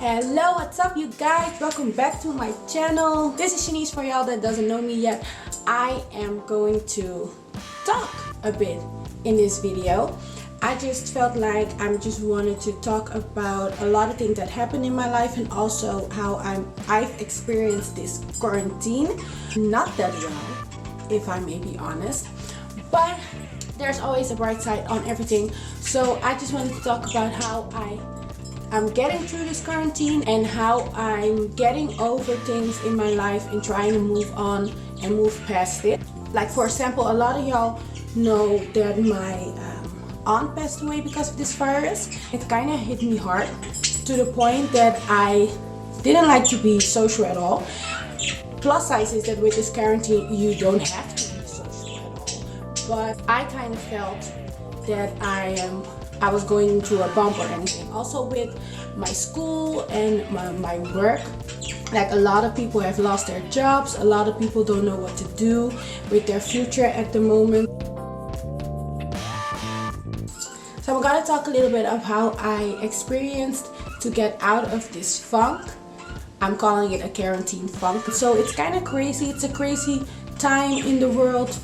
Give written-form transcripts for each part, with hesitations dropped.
Hello, what's up you guys? Welcome back to my channel. This is Shanice. For y'all that doesn't know me yet, I am going to talk a bit in this video. I just felt like I just wanted to talk about a lot of things that happened in my life and also how I've experienced this quarantine. Not that well, if I may be honest, but there's always a bright side on everything. So I just wanted to talk about how I'm getting through this quarantine and how I'm getting over things in my life and trying to move on and move past it. Like for example, a lot of y'all know that my aunt passed away because of this virus. It kind of hit me hard to the point that I didn't like to be social at all. Plus size is that with this quarantine you don't have to be social at all. But I kind of felt that I was going into a bump or anything. Also with my school and my work, like a lot of people have lost their jobs, a lot of people don't know what to do with their future at the moment. So I'm gonna talk a little bit of how I experienced to get out of this funk. I'm calling it a quarantine funk. So it's kind of crazy, it's a crazy time in the world.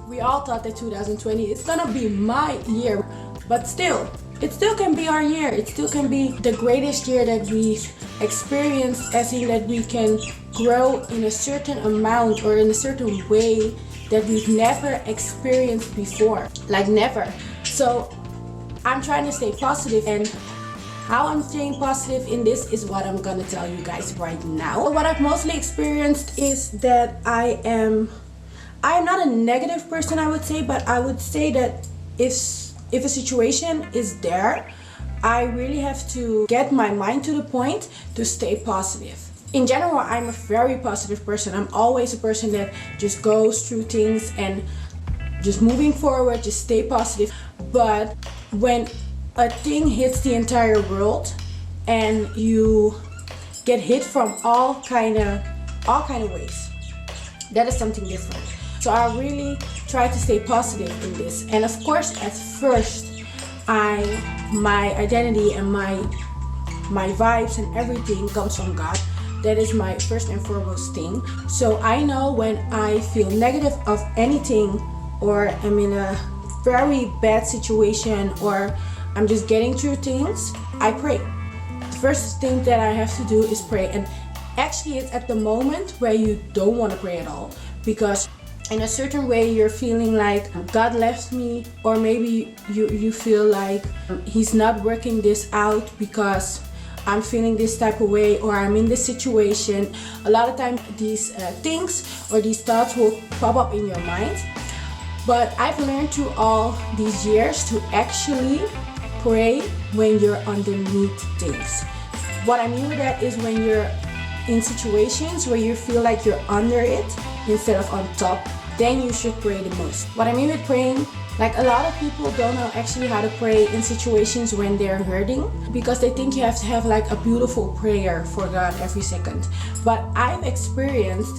We all thought that 2020 is gonna be my year. But still, it still can be our year. It still can be the greatest year that we've experienced, as in that we can grow in a certain amount or in a certain way that we've never experienced before. Like never. So I'm trying to stay positive, and how I'm staying positive in this is what I'm gonna tell you guys right now. What I've mostly experienced is that I am not a negative person, I would say, but I would say that if a situation is there, I really have to get my mind to the point to stay positive. In general, I'm a very positive person. I'm always a person that just goes through things and just moving forward, just stay positive. But when a thing hits the entire world and you get hit from all kind of ways, that is something different. So I really try to stay positive in this. And of course, at first, my identity and my vibes and everything comes from God. That is my first and foremost thing. So I know when I feel negative of anything, or I'm in a very bad situation, or I'm just getting through things, I pray. The first thing that I have to do is pray. And actually, it's at the moment where you don't want to pray at all, because in a certain way you're feeling like God left me, or maybe you feel like he's not working this out because I'm feeling this type of way, or I'm in this situation. A lot of times these things or these thoughts will pop up in your mind. But I've learned through all these years to actually pray when you're underneath things. What I mean with that is when you're in situations where you feel like you're under it instead of on top, then you should pray the most. What I mean with praying, like a lot of people don't know actually how to pray in situations when they're hurting, because they think you have to have like a beautiful prayer for God every second. But I've experienced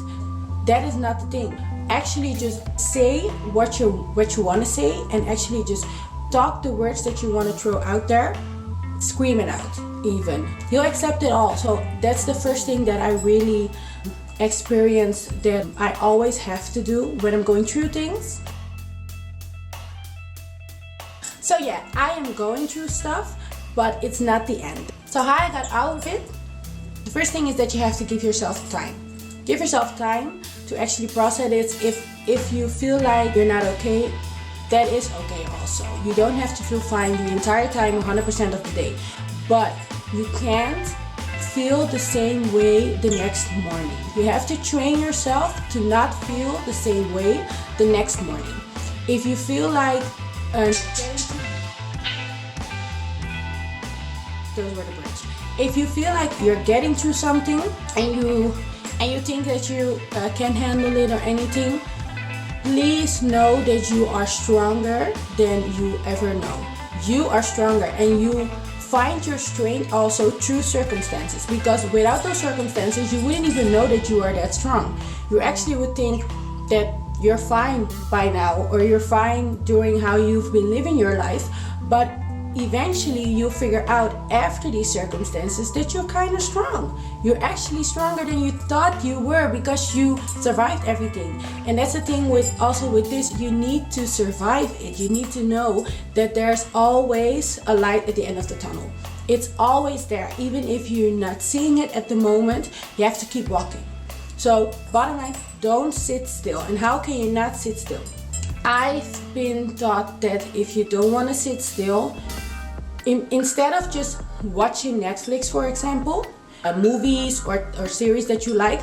that is not the thing. Actually just say what you want to say, and actually just talk the words that you want to throw out there. Scream it out even. You'll accept it all. So that's the first thing that I really experience, that I always have to do when I'm going through things. So yeah, I am going through stuff, but it's not the end. So how I got out of it, the first thing is that you have to give yourself time. Give yourself time to actually process it. If you feel like you're not okay, that is okay also. You don't have to feel fine the entire time 100% of the day, but you can't feel the same way the next morning. You have to train yourself to not feel the same way the next morning. If you feel like if you feel like you're getting through something and you think that you can handle it or anything, please know that you are stronger than you ever know. You are stronger, and you find your strength also through circumstances, because without those circumstances you wouldn't even know that you are that strong. You actually would think that you're fine by now, or you're fine during how you've been living your life, but eventually you'll figure out after these circumstances that you're kind of strong. You're actually stronger than you thought you were because you survived everything. And that's the thing with this, you need to survive it. You need to know that there's always a light at the end of the tunnel. It's always there. Even if you're not seeing it at the moment, you have to keep walking. So bottom line, don't sit still. And how can you not sit still? I've been taught that if you don't want to sit still, instead of just watching Netflix, for example, movies or series that you like,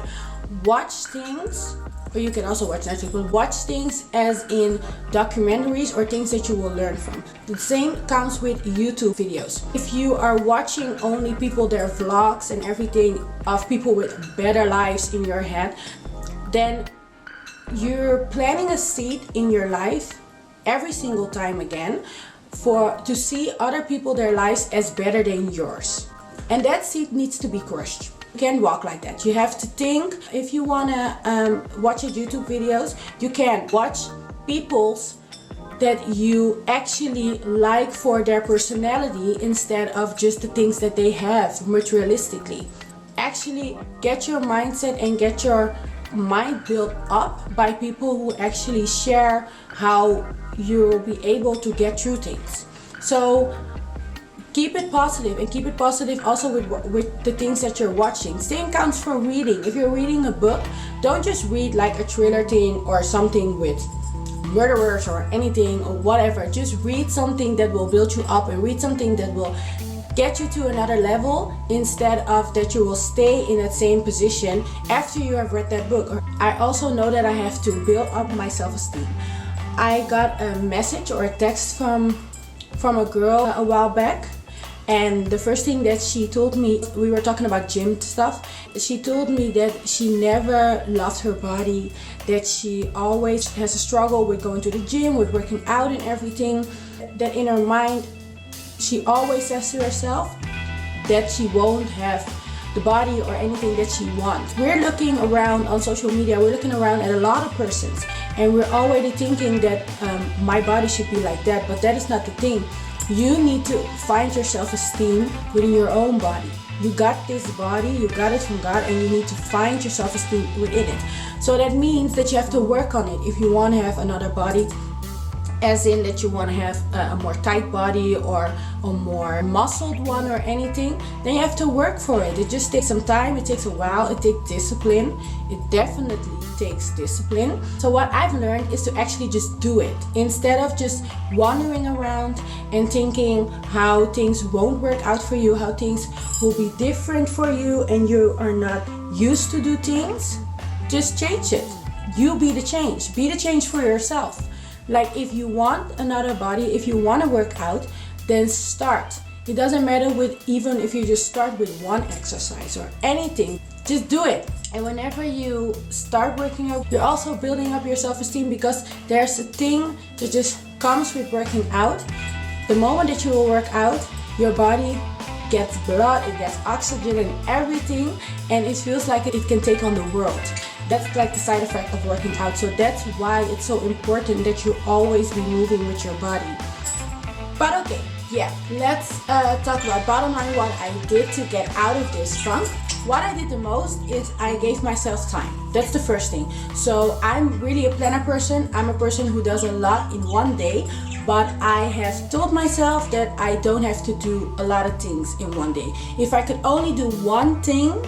watch things, or you can also watch Netflix, but watch things as in documentaries or things that you will learn from. The same comes with YouTube videos. If you are watching only people, their vlogs and everything of people with better lives in your head, then you're planting a seed in your life every single time again to see other people, their lives as better than yours. And that seed needs to be crushed. You can't walk like that. You have to think. If you want to watch YouTube videos, you can watch people's that you actually like for their personality instead of just the things that they have materialistically. Actually get your mindset and get your mind built up by people who actually share how you'll be able to get through things. So keep it positive, and keep it positive also with the things that you're watching. Same counts for reading. If you're reading a book, don't just read like a thriller thing or something with murderers or anything or whatever. Just read something that will build you up and read something that will get you to another level, instead of that you will stay in that same position after you have read that book. I also know that I have to build up my self-esteem. I got a message or a text from a girl a while back, and the first thing that she told me, we were talking about gym stuff, she told me that she never loved her body, that she always has a struggle with going to the gym, with working out and everything, that in her mind she always says to herself that she won't have the body or anything that she wants. We're looking around on social media, we're looking around at a lot of persons, and we're already thinking that my body should be like that, but that is not the thing. You need to find your self-esteem within your own body. You got this body, you got it from God, and you need to find your self-esteem within it. So that means that you have to work on it if you want to have another body, as in that you want to have a more tight body or a more muscled one or anything, then you have to work for it. It just takes some time, it takes a while, it takes discipline. It definitely takes discipline. So what I've learned is to actually just do it, instead of just wandering around and thinking how things won't work out for you, how things will be different for you and you are not used to do things. Just change it. You be the change. Be the change for yourself. Like, if you want another body, if you want to work out, then start. It doesn't matter even if you just start with one exercise or anything, just do it. And whenever you start working out, you're also building up your self-esteem, because there's a thing that just comes with working out. The moment that you will work out, your body gets blood, it gets oxygen and everything, and it feels like it can take on the world. That's like the side effect of working out. So that's why it's so important that you always be moving with your body. But okay, yeah, let's talk about bottom line what I did to get out of this funk. What I did the most is I gave myself time. That's the first thing. So I'm really a planner person. I'm a person who does a lot in one day, but I have told myself that I don't have to do a lot of things in one day. If I could only do one thing,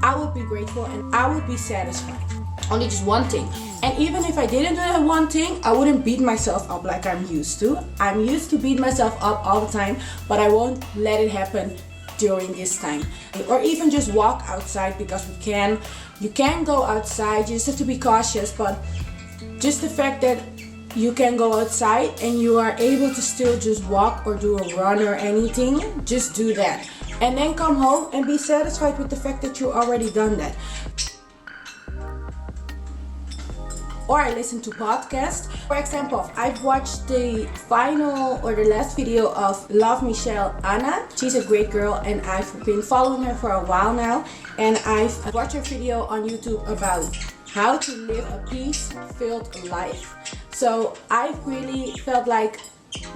I would be grateful and I would be satisfied. Only just one thing. And even if I didn't do that one thing, I wouldn't beat myself up like I'm used to. I'm used to beat myself up all the time, but I won't let it happen during this time. Or even just walk outside, because you can go outside, you just have to be cautious, but just the fact that you can go outside and you are able to still just walk or do a run or anything, just do that. And then come home and be satisfied with the fact that you already done that. Or I listen to podcasts. For example, I've watched the final or the last video of Love Michelle Anna. She's a great girl and I've been following her for a while now. And I've watched her video on YouTube about how to live a peace-filled life. So I really felt like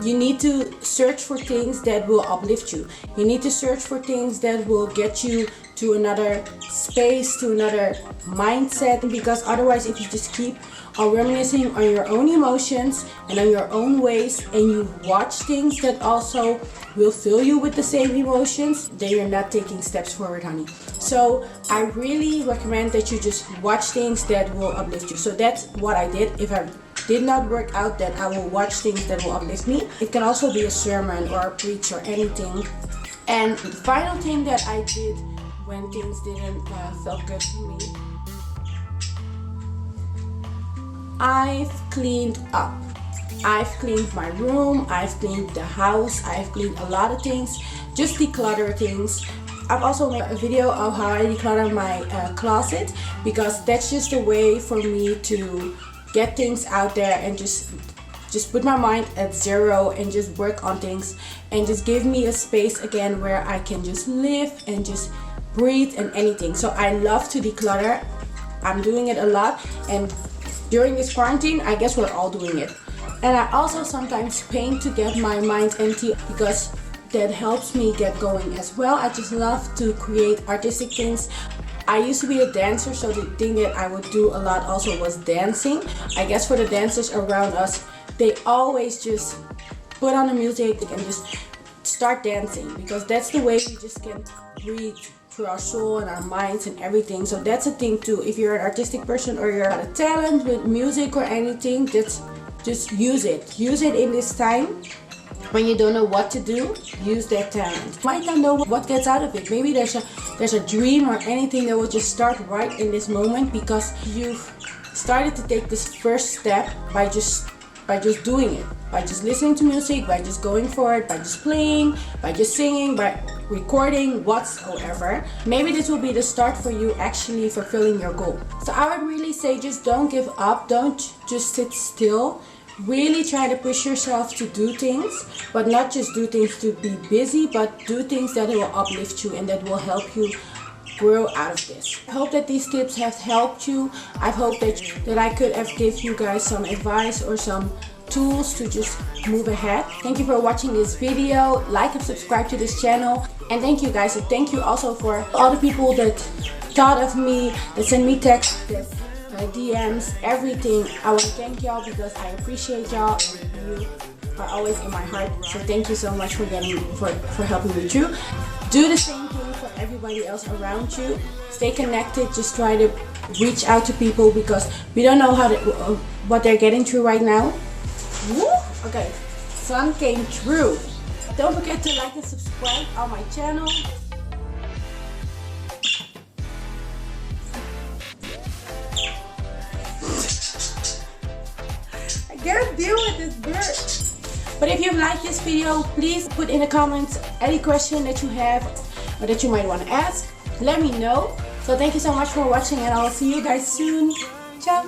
you need to search for things that will uplift you. You need to search for things that will get you to another space, to another mindset, because otherwise if you just keep on reminiscing on your own emotions and on your own ways, and you watch things that also will fill you with the same emotions, then you're not taking steps forward, honey. So I really recommend that you just watch things that will uplift you. So that's what I did. If I did not work out, then I will watch things that will uplift me. It can also be a sermon or a preach or anything. And the final thing that I did when things didn't feel good for me, I've cleaned up. I've cleaned my room, I've cleaned the house, I've cleaned a lot of things, just declutter things. I've also made a video of how I declutter my closet, because that's just a way for me to get things out there and just put my mind at zero and just work on things, and just give me a space again where I can just live and just breathe and anything. So I love to declutter. I'm doing it a lot, and during this quarantine, I guess we're all doing it. And I also sometimes paint to get my mind empty, because that helps me get going as well. I just love to create artistic things. I used to be a dancer, so the thing that I would do a lot also was dancing. I guess for the dancers around us, they always just put on the music and just start dancing, because that's the way we just can breathe through our soul and our minds and everything. So that's a thing too. If you're an artistic person or you're a talent with music or anything, just use it. Use it in this time. When you don't know what to do, use that talent. You might not know what gets out of it. Maybe there's a dream or anything that will just start right in this moment, because you've started to take this first step by just doing it, by just listening to music, by just going for it, by just playing, by just singing, by recording, whatsoever. Maybe this will be the start for you actually fulfilling your goal. So I would really say, just don't give up. Don't just sit still. Really try to push yourself to do things, but not just do things to be busy, but do things that will uplift you and that will help you grow out of this. I hope that these tips have helped you. I hope that I could have give you guys some advice or some tools to just move ahead. Thank you for watching this video. Like and subscribe to this channel. And thank you guys. And thank you also for all the people that thought of me, that sent me texts, that DMs, everything. I want to thank y'all, because I appreciate y'all, and you are always in my heart. So thank you so much for helping me through. Do the same thing for everybody else around you. Stay connected. Just try to reach out to people, because we don't know what they're getting through right now. Woo! Okay, sun came through. Don't forget to like and subscribe on my channel. I can't deal with this bird. But if you like this video, please put in the comments any question that you have or that you might want to ask. Let me know. So thank you so much for watching, and I'll see you guys soon. Ciao.